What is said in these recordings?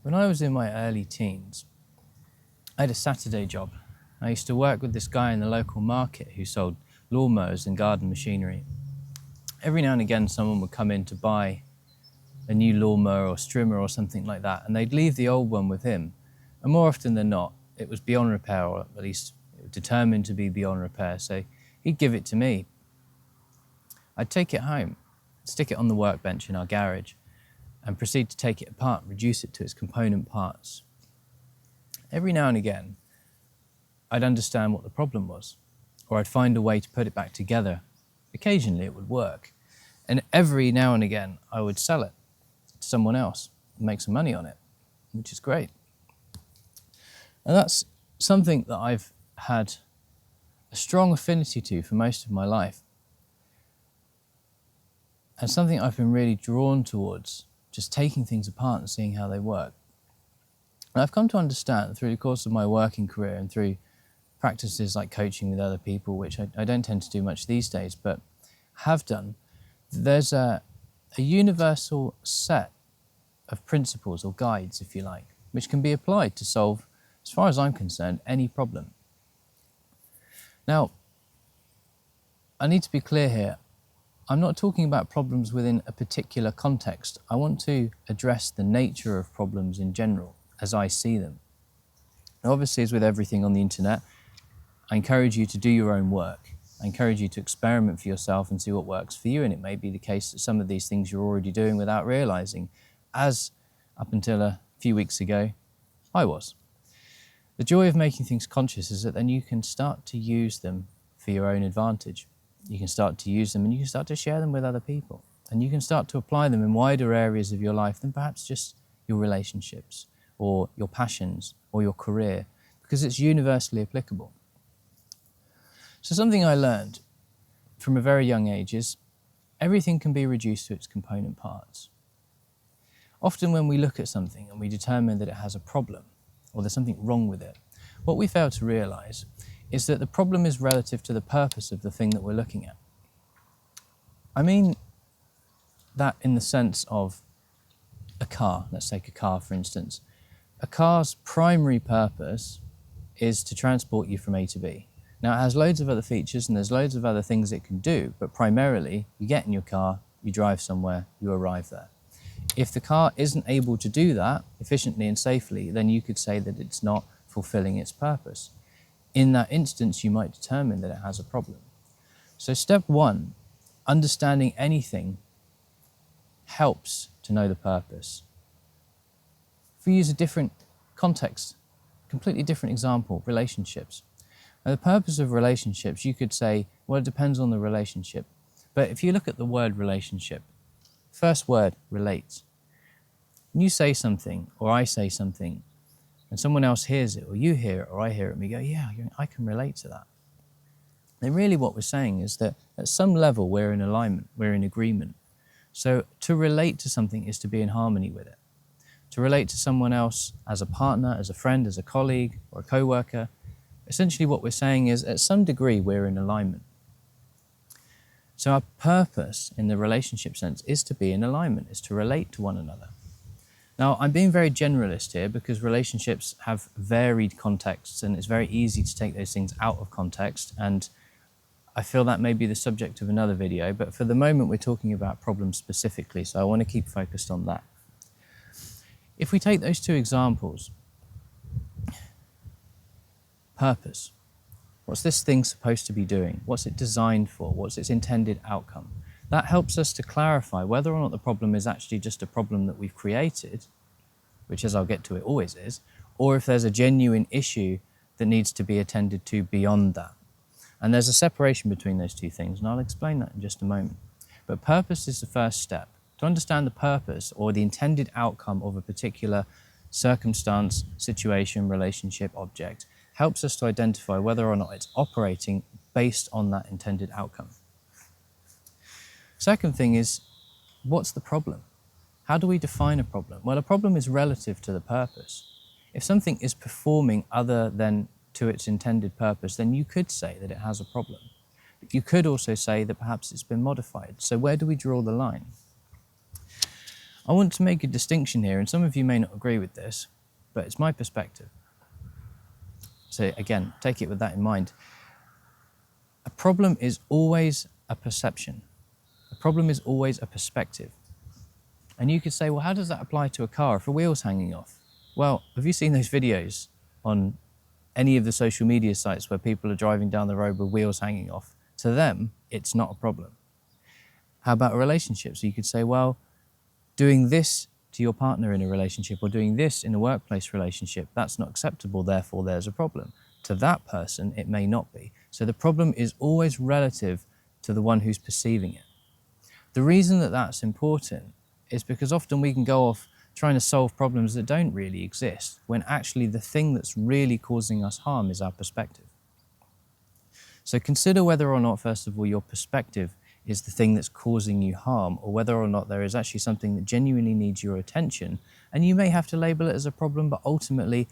When I was in my early teens, I had a Saturday job. I used to work with this guy in the local market who sold lawnmowers and garden machinery. Every now and again, someone would come in to buy a new lawnmower or strimmer or something like that, and they'd leave the old one with him. And more often than not, it was beyond repair, or at least it was determined to be beyond repair, so he'd give it to me. I'd take it home, stick it on the workbench in our garage, and proceed to take it apart and reduce it to its component parts. Every now and again, I'd understand what the problem was, or I'd find a way to put it back together. Occasionally it would work, and every now and again I would sell it to someone else and make some money on it, which is great. And that's something that I've had a strong affinity to for most of my life, and something I've been really drawn towards, just taking things apart and seeing how they work. And I've come to understand through the course of my working career and through practices like coaching with other people, which I don't tend to do much these days, but have done, there's a universal set of principles or guides, if you like, which can be applied to solve, as far as I'm concerned, any problem. Now, I need to be clear here. I'm not talking about problems within a particular context. I want to address the nature of problems in general, as I see them. Now, obviously, as with everything on the internet, I encourage you to do your own work. I encourage you to experiment for yourself and see what works for you, and it may be the case that some of these things you're already doing without realizing, as up until a few weeks ago, I was. The joy of making things conscious is that then you can start to use them for your own advantage. You can start to use them and you can start to share them with other people. And you can start to apply them in wider areas of your life than perhaps just your relationships or your passions or your career, because it's universally applicable. So something I learned from a very young age is everything can be reduced to its component parts. Often when we look at something and we determine that it has a problem or there's something wrong with it, what we fail to realize is that the problem is relative to the purpose of the thing that we're looking at. I mean that in the sense of a car. Let's take a car, for instance. A car's primary purpose is to transport you from A to B. Now, it has loads of other features and there's loads of other things it can do, but primarily, you get in your car, you drive somewhere, you arrive there. If the car isn't able to do that efficiently and safely, then you could say that it's not fulfilling its purpose. In that instance, you might determine that it has a problem. So step one, understanding anything helps to know the purpose. If we use a different context, completely different example, relationships. Now, the purpose of relationships, you could say, well, it depends on the relationship. But if you look at the word relationship, first word, relate. When you say something, or I say something, and someone else hears it, or you hear it, or I hear it, and we go, yeah, I can relate to that. And really what we're saying is that at some level we're in alignment, we're in agreement. So to relate to something is to be in harmony with it. To relate to someone else as a partner, as a friend, as a colleague, or a co-worker, essentially what we're saying is at some degree we're in alignment. So our purpose in the relationship sense is to be in alignment, is to relate to one another. Now, I'm being very generalist here because relationships have varied contexts and it's very easy to take those things out of context, and I feel that may be the subject of another video, but for the moment we're talking about problems specifically, so I want to keep focused on that. If we take those two examples, purpose. What's this thing supposed to be doing? What's it designed for? What's its intended outcome? That helps us to clarify whether or not the problem is actually just a problem that we've created, which, as I'll get to, it always is, or if there's a genuine issue that needs to be attended to beyond that. And there's a separation between those two things, and I'll explain that in just a moment. But purpose is the first step. To understand the purpose or the intended outcome of a particular circumstance, situation, relationship, object helps us to identify whether or not it's operating based on that intended outcome. Second thing is, what's the problem? How do we define a problem? Well, a problem is relative to the purpose. If something is performing other than to its intended purpose, then you could say that it has a problem. But you could also say that perhaps it's been modified. So where do we draw the line? I want to make a distinction here, and some of you may not agree with this, but it's my perspective. So again, take it with that in mind. A problem is always a perception. A problem is always a perspective. And you could say, well, how does that apply to a car if a wheel's hanging off? Well, have you seen those videos on any of the social media sites where people are driving down the road with wheels hanging off? To them, it's not a problem. How about a relationship? So you could say, well, doing this to your partner in a relationship or doing this in a workplace relationship, that's not acceptable, therefore there's a problem. To that person, it may not be. So the problem is always relative to the one who's perceiving it. The reason that that's important is because often we can go off trying to solve problems that don't really exist, when actually the thing that's really causing us harm is our perspective. So consider whether or not, first of all, your perspective is the thing that's causing you harm, or whether or not there is actually something that genuinely needs your attention. And you may have to label it as a problem, but ultimately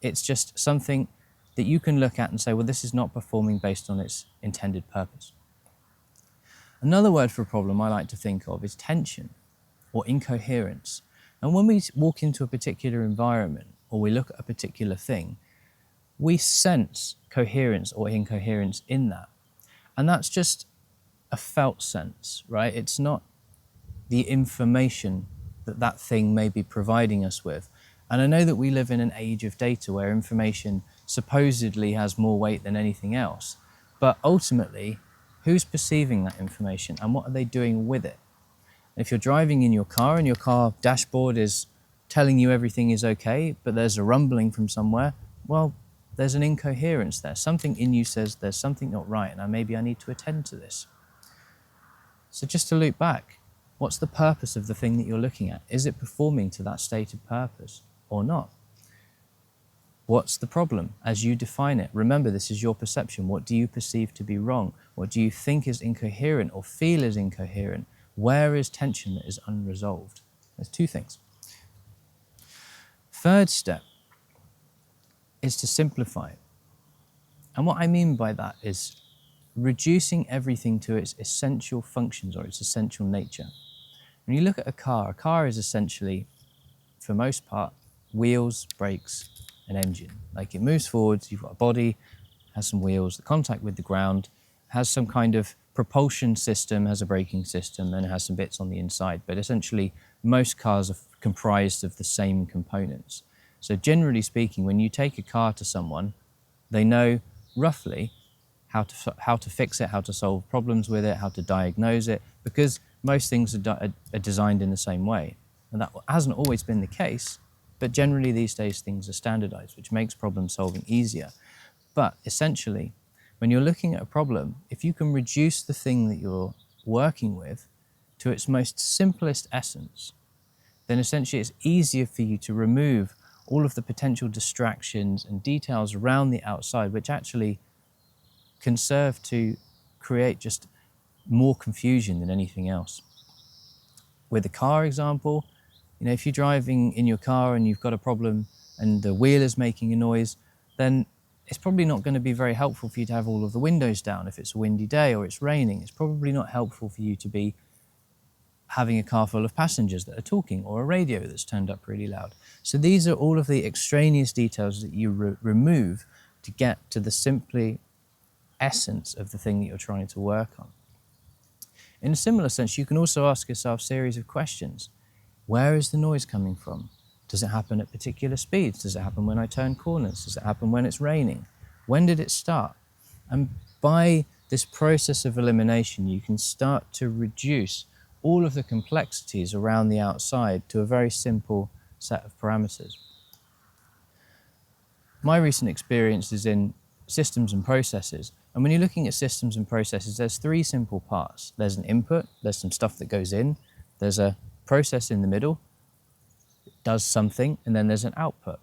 it's just something that you can look at and say, well, this is not performing based on its intended purpose. Another word for a problem I like to think of is tension or incoherence. And when we walk into a particular environment or we look at a particular thing, we sense coherence or incoherence in that. And that's just a felt sense, right? It's not the information that that thing may be providing us with. And I know that we live in an age of data where information supposedly has more weight than anything else. But ultimately, who's perceiving that information and what are they doing with it? If you're driving in your car and your car dashboard is telling you everything is okay, but there's a rumbling from somewhere, well, there's an incoherence there. Something in you says there's something not right and maybe I need to attend to this. So just to loop back, what's the purpose of the thing that you're looking at? Is it performing to that stated purpose or not? What's the problem as you define it? Remember, this is your perception. What do you perceive to be wrong? What do you think is incoherent or feel is incoherent? Where is tension that is unresolved? There's two things. Third step is to simplify it. And what I mean by that is reducing everything to its essential functions or its essential nature. When you look at a car is essentially, for most part, wheels, brakes, an engine. Like it moves forwards, you've got a body, has some wheels, the contact with the ground, has some kind of propulsion system, has a braking system, and has some bits on the inside. But essentially, most cars are comprised of the same components. So generally speaking, when you take a car to someone, they know roughly how to fix it, how to solve problems with it, how to diagnose it, because most things are designed in the same way. And that hasn't always been the case, but generally these days things are standardized, which makes problem solving easier. But essentially, when you're looking at a problem, if you can reduce the thing that you're working with to its most simplest essence, then essentially it's easier for you to remove all of the potential distractions and details around the outside, which actually can serve to create just more confusion than anything else. With a car example, if you're driving in your car and you've got a problem and the wheel is making a noise, then it's probably not going to be very helpful for you to have all of the windows down if it's a windy day or it's raining. It's probably not helpful for you to be having a car full of passengers that are talking or a radio that's turned up really loud. So these are all of the extraneous details that you remove to get to the simply essence of the thing that you're trying to work on. In a similar sense, you can also ask yourself a series of questions. Where is the noise coming from? Does it happen at particular speeds? Does it happen when I turn corners? Does it happen when it's raining? When did it start? And by this process of elimination, you can start to reduce all of the complexities around the outside to a very simple set of parameters. My recent experience is in systems and processes. And when you're looking at systems and processes, there's three simple parts. There's an input, there's some stuff that goes in, there's a process in the middle, it does something, and then there's an output.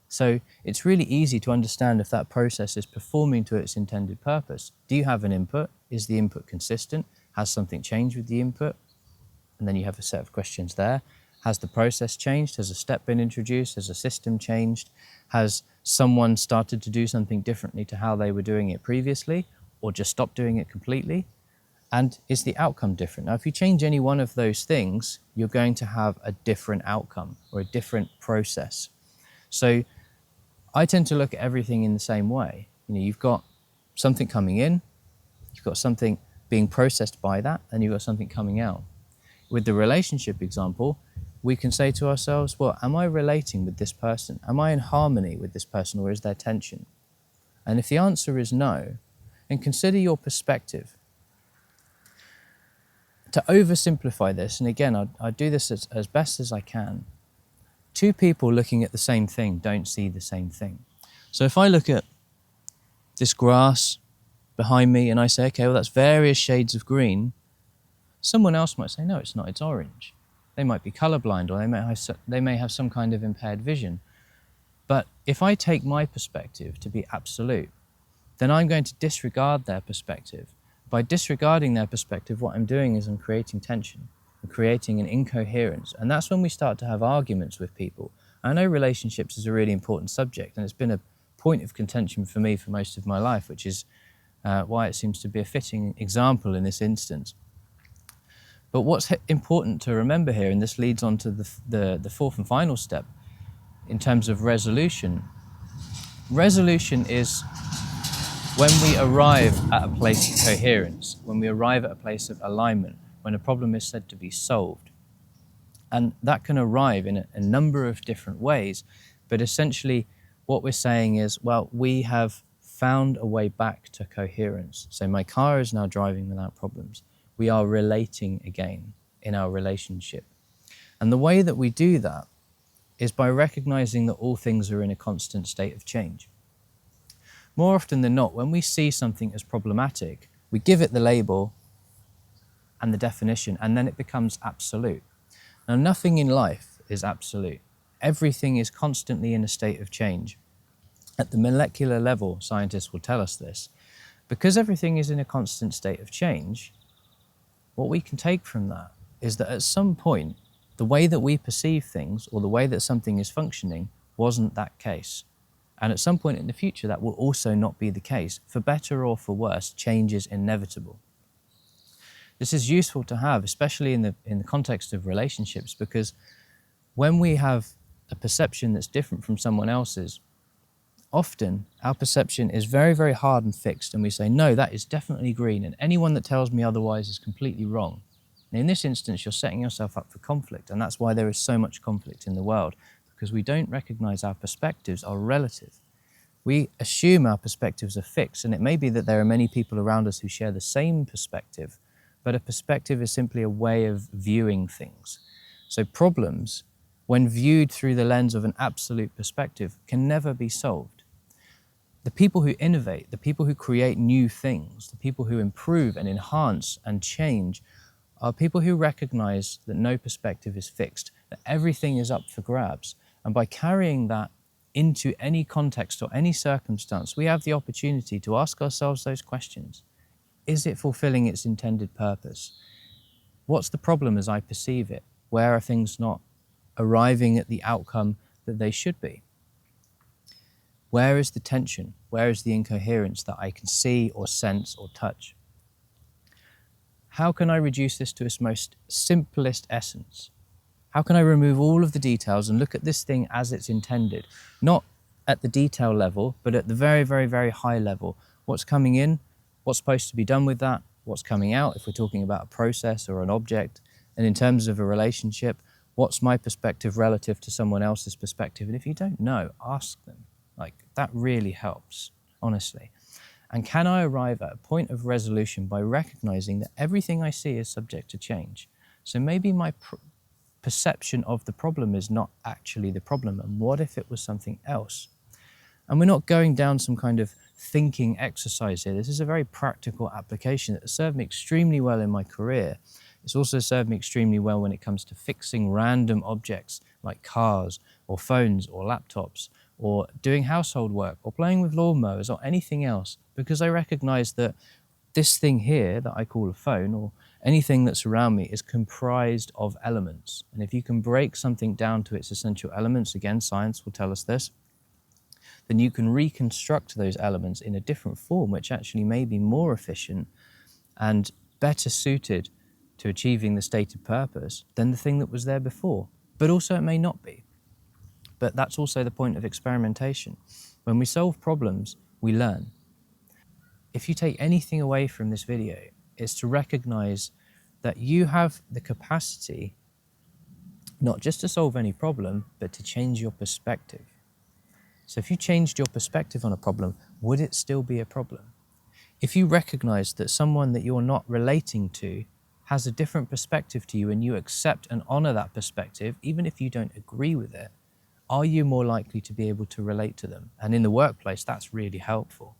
So it's really easy to understand if that process is performing to its intended purpose. Do you have an input? Is the input consistent? Has something changed with the input? And then you have a set of questions there. Has the process changed? Has a step been introduced? Has a system changed? Has someone started to do something differently to how they were doing it previously, or just stopped doing it completely? And is the outcome different? Now, if you change any one of those things, you're going to have a different outcome or a different process. So I tend to look at everything in the same way. You've got something coming in, you've got something being processed by that, and you've got something coming out. With the relationship example, we can say to ourselves, well, am I relating with this person? Am I in harmony with this person, or is there tension? And if the answer is no, then consider your perspective. To oversimplify this, and again, I do this as best as I can, two people looking at the same thing don't see the same thing. So if I look at this grass behind me and I say, okay, well, that's various shades of green, someone else might say, no, it's not, it's orange. They might be colorblind, or they may have some kind of impaired vision. But if I take my perspective to be absolute, then I'm going to disregard their perspective. By disregarding their perspective, what I'm doing is I'm creating tension. I'm creating an incoherence. And that's when we start to have arguments with people. I know relationships is a really important subject, and it's been a point of contention for me for most of my life, which is why it seems to be a fitting example in this instance. But what's important to remember here, and this leads on to the fourth and final step in terms of resolution. Resolution is when we arrive at a place of coherence, when we arrive at a place of alignment, when a problem is said to be solved. And that can arrive in a number of different ways, but essentially what we're saying is, well, we have found a way back to coherence. So my car is now driving without problems. We are relating again in our relationship. And the way that we do that is by recognizing that all things are in a constant state of change. More often than not, when we see something as problematic, we give it the label and the definition, and then it becomes absolute. Now, nothing in life is absolute. Everything is constantly in a state of change. At the molecular level, scientists will tell us this. Because everything is in a constant state of change, what we can take from that is that at some point, the way that we perceive things, or the way that something is functioning, wasn't that case. And at some point in the future, that will also not be the case. For better or for worse, change is inevitable. This is useful to have, especially in the context of relationships, because when we have a perception that's different from someone else's, often our perception is very, very hard and fixed, and we say, no, that is definitely green, and anyone that tells me otherwise is completely wrong. And in this instance, you're setting yourself up for conflict, and that's why there is so much conflict in the world, because we don't recognize our perspectives are relative. We assume our perspectives are fixed, and it may be that there are many people around us who share the same perspective, but a perspective is simply a way of viewing things. So problems, when viewed through the lens of an absolute perspective, can never be solved. The people who innovate, the people who create new things, the people who improve and enhance and change are people who recognize that no perspective is fixed, that everything is up for grabs. And by carrying that into any context or any circumstance, we have the opportunity to ask ourselves those questions. Is it fulfilling its intended purpose? What's the problem as I perceive it? Where are things not arriving at the outcome that they should be? Where is the tension? Where is the incoherence that I can see or sense or touch? How can I reduce this to its most simplest essence? How can I remove all of the details and look at this thing as it's intended? Not at the detail level, but at the very, very, very high level. What's coming in? What's supposed to be done with that? What's coming out if we're talking about a process or an object? And in terms of a relationship, what's my perspective relative to someone else's perspective? And if you don't know, ask them. That really helps, honestly. And can I arrive at a point of resolution by recognizing that everything I see is subject to change? So maybe my perception of the problem is not actually the problem, and what if it was something else? And we're not going down some kind of thinking exercise here. This is a very practical application that has served me extremely well in my career. It's also served me extremely well when it comes to fixing random objects like cars or phones or laptops, or doing household work or playing with lawnmowers or anything else, because I recognize that this thing here that I call a phone, or anything that's around me, is comprised of elements. And if you can break something down to its essential elements, again, science will tell us this, then you can reconstruct those elements in a different form, which actually may be more efficient and better suited to achieving the stated purpose than the thing that was there before. But also it may not be. But that's also the point of experimentation. When we solve problems, we learn. If you take anything away from this video, it's to recognize that you have the capacity not just to solve any problem, but to change your perspective. So if you changed your perspective on a problem, would it still be a problem? If you recognize that someone that you're not relating to has a different perspective to you and you accept and honor that perspective, even if you don't agree with it, are you more likely to be able to relate to them? And in the workplace, that's really helpful.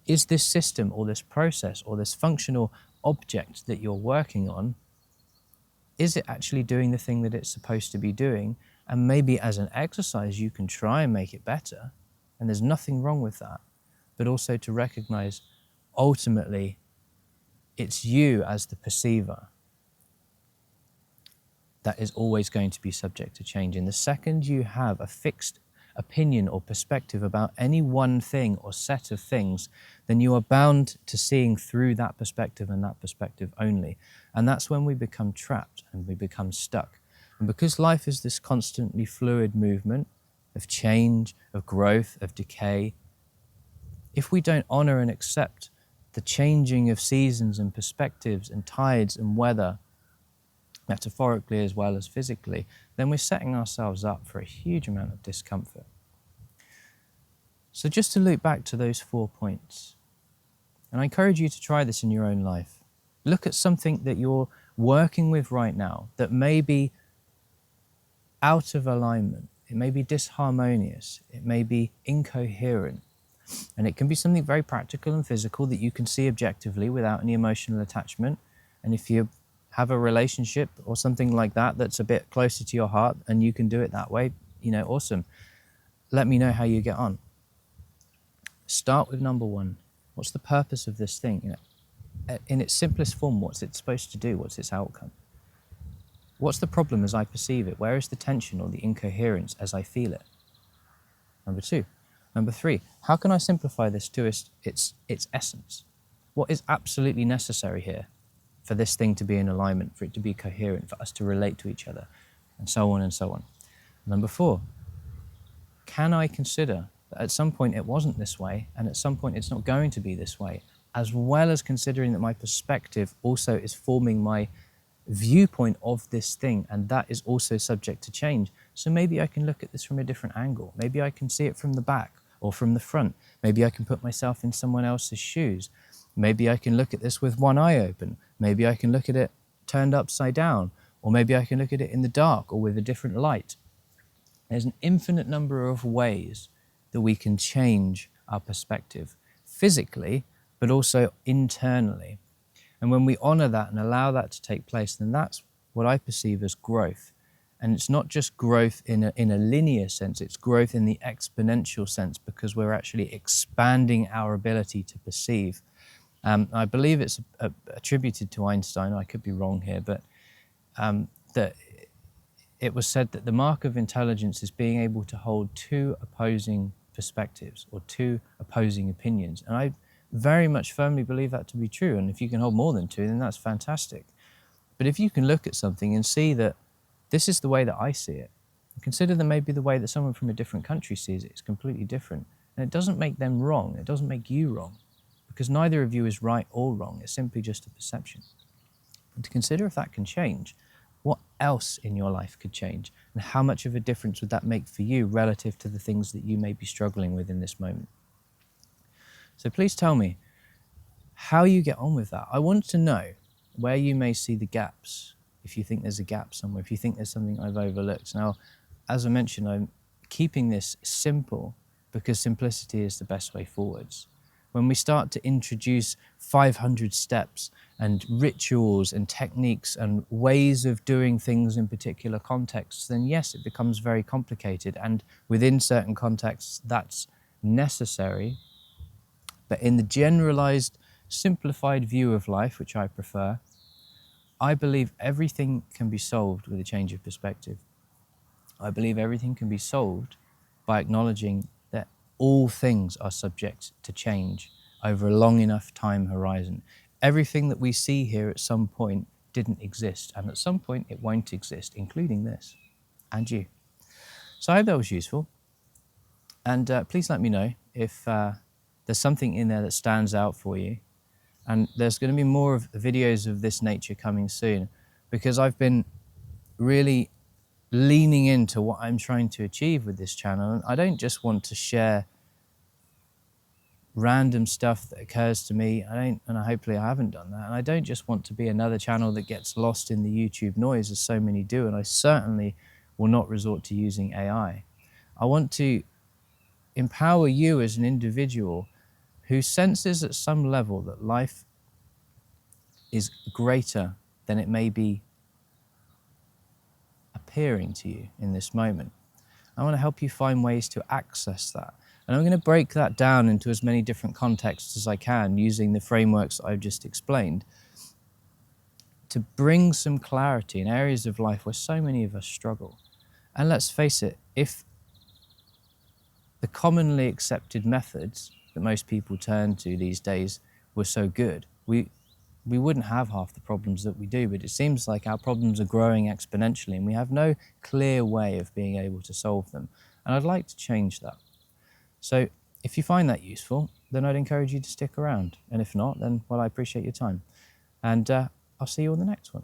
Is this system or this process or this functional object that you're working on, is it actually doing the thing that it's supposed to be doing? And maybe as an exercise, you can try and make it better. And there's nothing wrong with that. But also to recognize, ultimately, it's you as the perceiver that is always going to be subject to change. And the second you have a fixed opinion or perspective about any one thing or set of things, then you are bound to seeing through that perspective and that perspective only. And that's when we become trapped and we become stuck. And because life is this constantly fluid movement of change, of growth, of decay, if we don't honor and accept the changing of seasons and perspectives and tides and weather, metaphorically as well as physically, then we're setting ourselves up for a huge amount of discomfort. So just to loop back to those 4 points, and I encourage you to try this in your own life. Look at something that you're working with right now that may be out of alignment. It may be disharmonious. It may be incoherent. And it can be something very practical and physical that you can see objectively without any emotional attachment. And if you have a relationship or something like that that's a bit closer to your heart and you can do it that way, awesome. Let me know how you get on. Start with number 1. What's the purpose of this thing? In its simplest form, what's it supposed to do? What's its outcome? What's the problem as I perceive it? Where is the tension or the incoherence as I feel it? Number 2. Number 3, how can I simplify this to its essence? What is absolutely necessary here for this thing to be in alignment, for it to be coherent, for us to relate to each other, and so on and so on? Number 4, can I consider that at some point it wasn't this way, and at some point it's not going to be this way, as well as considering that my perspective also is forming my viewpoint of this thing, and that is also subject to change. So maybe I can look at this from a different angle. Maybe I can see it from the back or from the front. Maybe I can put myself in someone else's shoes. Maybe I can look at this with one eye open. Maybe I can look at it turned upside down, or maybe I can look at it in the dark or with a different light. There's an infinite number of ways that we can change our perspective physically, but also internally. And when we honor that and allow that to take place, then that's what I perceive as growth. And it's not just growth in a linear sense, it's growth in the exponential sense, because we're actually expanding our ability to perceive. I believe it's attributed to Einstein, I could be wrong here, but that it was said that the mark of intelligence is being able to hold 2 opposing perspectives or 2 opposing opinions. And I very much firmly believe that to be true. And if you can hold more than 2, then that's fantastic. But if you can look at something and see that this is the way that I see it, and consider that maybe the way that someone from a different country sees it is completely different. And it doesn't make them wrong. It doesn't make you wrong, because neither of you is right or wrong. It's simply just a perception. And to consider if that can change, what else in your life could change? And how much of a difference would that make for you relative to the things that you may be struggling with in this moment? So please tell me how you get on with that. I want to know where you may see the gaps, if you think there's a gap somewhere, if you think there's something I've overlooked. Now, as I mentioned, I'm keeping this simple because simplicity is the best way forwards. When we start to introduce 500 steps and rituals and techniques and ways of doing things in particular contexts, then yes, it becomes very complicated. And within certain contexts, that's necessary. But in the generalized, simplified view of life, which I prefer, I believe everything can be solved with a change of perspective. I believe everything can be solved by acknowledging that all things are subject to change over a long enough time horizon. everything that we see here at some point didn't exist, and at some point it won't exist, including this and you. So I hope that was useful, and please let me know if there's something in there that stands out for you. And there's going to be more of videos of this nature coming soon, because I've been really leaning into what I'm trying to achieve with this channel. And I don't just want to share random stuff that occurs to me. Hopefully I haven't done that. And I don't just want to be another channel that gets lost in the YouTube noise, as so many do. And I certainly will not resort to using AI. I want to empower you as an individual who senses at some level that life is greater than it may be appearing to you in this moment. I want to help you find ways to access that. And I'm going to break that down into as many different contexts as I can, using the frameworks that I've just explained, to bring some clarity in areas of life where so many of us struggle. And let's face it, if the commonly accepted methods that most people turn to these days were so good, we wouldn't have half the problems that we do. But it seems like our problems are growing exponentially, and we have no clear way of being able to solve them. And I'd like to change that. So if you find that useful, then I'd encourage you to stick around. And if not, then, well, I appreciate your time. And I'll see you on the next one.